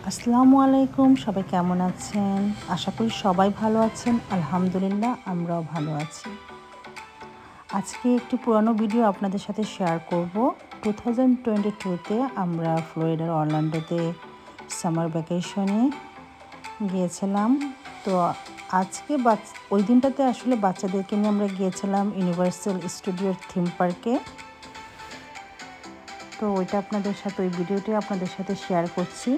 আসসালামু আলাইকুম, সবাই কেমন আছেন? আশা করি সবাই ভালো আছেন। আলহামদুলিল্লাহ আমরাও ভালো আছি। আজকে একটি পুরানো ভিডিও আপনাদের সাথে শেয়ার করব। 2022-তে আমরা ফ্লোরিডার অরল্যান্ডোতে সামার ভ্যাকেশনে গিয়েছিলাম। তো আজকে ওই দিনটাতে আসলে বাচ্চাদেরকে নিয়ে আমরা গিয়েছিলাম ইউনিভার্সাল স্টুডিওর থিম পার্কে। তো ওই ভিডিওটি আপনাদের সাথে শেয়ার করছি।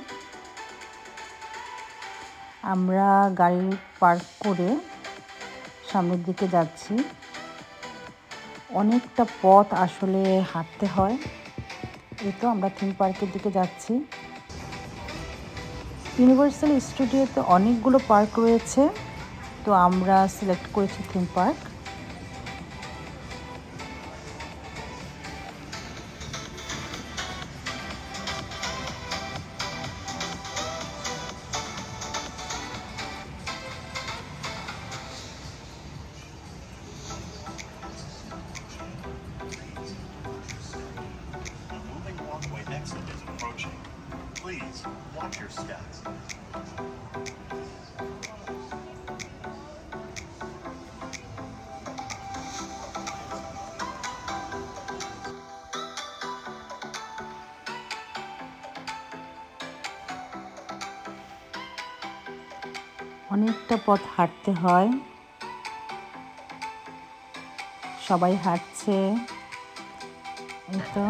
আমরা গাড়ি পার্ক করে সামনের দিকে যাচ্ছি। অনেকটা পথ আসলে হাঁটতে হয়। এই তো আমরা থিম পার্কের দিকে যাচ্ছি। ইউনিভার্সাল স্টুডিওতে অনেকগুলো পার্ক রয়েছে, তো আমরা সিলেক্ট করেছি theme park. Please watch your steps. অনেকটা পথ হাঁটতে হয়, সবাই হাঁটছে। এই তো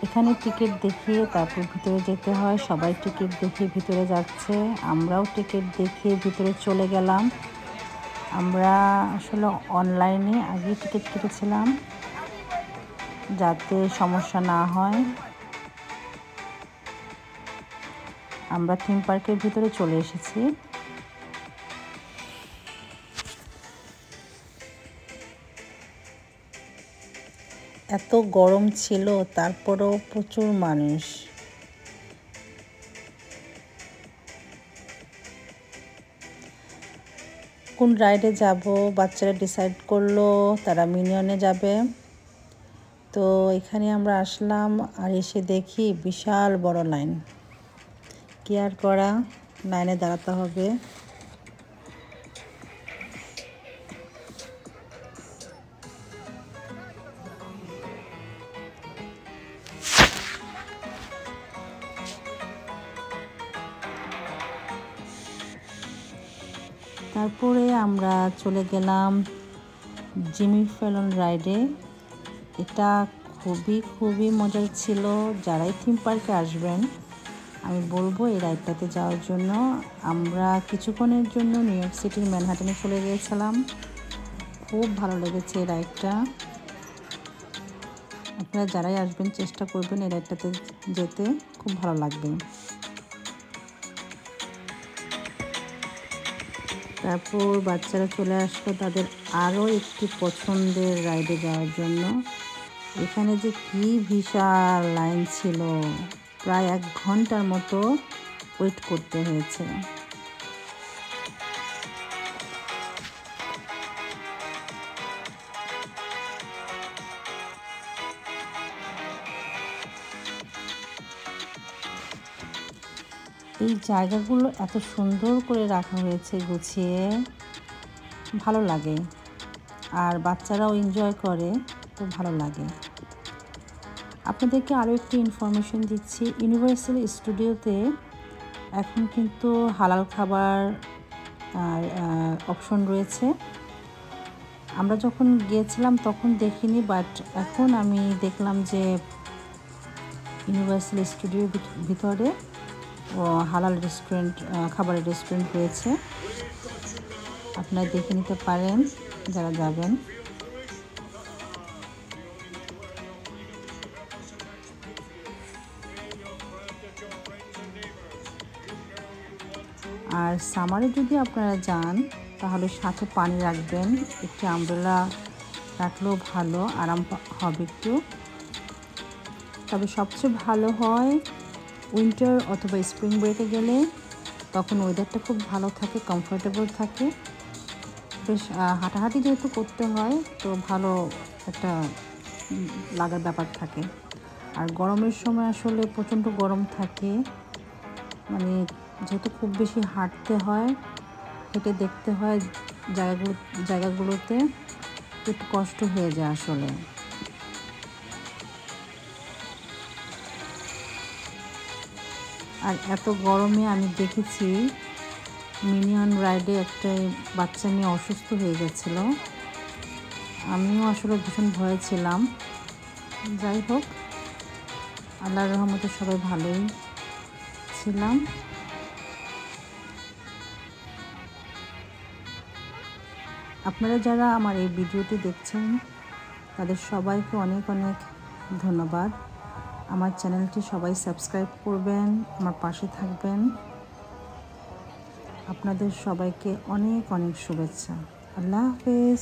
এখানে টিকিট দেখিয়ে তারপর ভিতরে যেতে হয়। সবাই টিকিট দেখিয়ে ভিতরে যাচ্ছে, আমরাও টিকিট দেখিয়ে ভিতরে চলে গেলাম। আমরা আসলে অনলাইনে আগেই টিকিট কেটেছিলাম যাতে সমস্যা না হয়। আমরা থিম পার্কের ভিতরে চলে এসেছি। এত গরম ছিল, তারপরেও প্রচুর মানুষ। কোন রাইডে যাব বাচ্চারা ডিসাইড করলো তারা মিনিয়নে যাবে। তো এখানে আমরা আসলাম, আর এসে দেখি বিশাল বড় লাইন। কি আর করা, লাইনে দাঁড়াতে হবে। তারপরে আমরা চলে গেলাম জিমি ফ্যালন রাইডে। এটা খুবই মজার ছিল। যারাই থিম পার্কে আসবেন আমি বলবো এই রাইডটাতে যাওয়ার জন্য। আমরা কিছুক্ষণের জন্য নিউ ইয়র্ক সিটির ম্যানহাটনে চলে গিয়েছিলাম। খুব ভালো লেগেছে এই রাইডটা। আপনারা যারাই আসবেন চেষ্টা করবেন এই রাইডটাতে যেতে, খুব ভালো লাগবে। তারপর বাচ্চারা চলে আসলো তাদের আরও একটি পছন্দের রাইডে যাওয়ার জন্য। এখানে যে কি বিশাল লাইন ছিল, প্রায় 1 ঘন্টার মতো ওয়েট করতে হয়েছে। এই জায়গাগুলো এত সুন্দর করে রাখা হয়েছে গুছিয়ে, ভালো লাগে। আর বাচ্চারাও এনজয় করে, তো ভালো লাগে। আপনাদেরকে আরও একটি ইনফরমেশন দিচ্ছি। ইউনিভার্সাল স্টুডিওতে এখন কিন্তু হালাল খাবার অপশন রয়েছে। আমরা যখন গিয়েছিলাম তখন দেখিনি, বাট এখন আমি দেখলাম যে ইউনিভার্সাল স্টুডিওর ভিতরে হালাল খাবারের রেস্টুরেন্ট রয়েছে। আপনারা দেখে নিতে পারেন যারা যাবেন। আর সামারে যদি আপনারা যান তাহলে সাথে পানি রাখবেন, একটি আমব্রেলা রাখলেও ভালো, আরাম হবে একটু। তবে সবচেয়ে ভালো হয় উইন্টার অথবা স্প্রিং ব্রেকে গেলে, তখন ওয়েদারটা খুব ভালো থাকে, কমফোর্টেবল থাকে। বেশ হাঁটাহাঁটি যেহেতু করতে হয়, তো ভালো একটা লাগার ব্যাপার থাকে। আর গরমের সময় আসলে প্রচণ্ড গরম থাকে, মানে যেহেতু খুব বেশি হাঁটতে হয়, হেঁটে দেখতে হয় জায়গাগুলোতে, একটু কষ্ট হয়ে যায় আসলে। আর এত গরমে আমি দেখেছি মিনিয়ন রাইডে একটা বাচ্চা মেয়ে অসুস্থ হয়ে গেছিল। আমিও আসলে ভীষণ ভয়ে ছিলাম। যাই হোক, আল্লাহর রহমতে সবাই ভালোই ছিলাম। আপনারা যারা আমার এই ভিডিওটি দেখছেন তাদের সবাইকে অনেক অনেক ধন্যবাদ। আমার চ্যানেলটি সবাই সাবস্ক্রাইব করবেন, আমার পাশে থাকবেন। আপনাদের সবাইকে অনেক অনেক শুভেচ্ছা। আল্লাহ হাফেজ।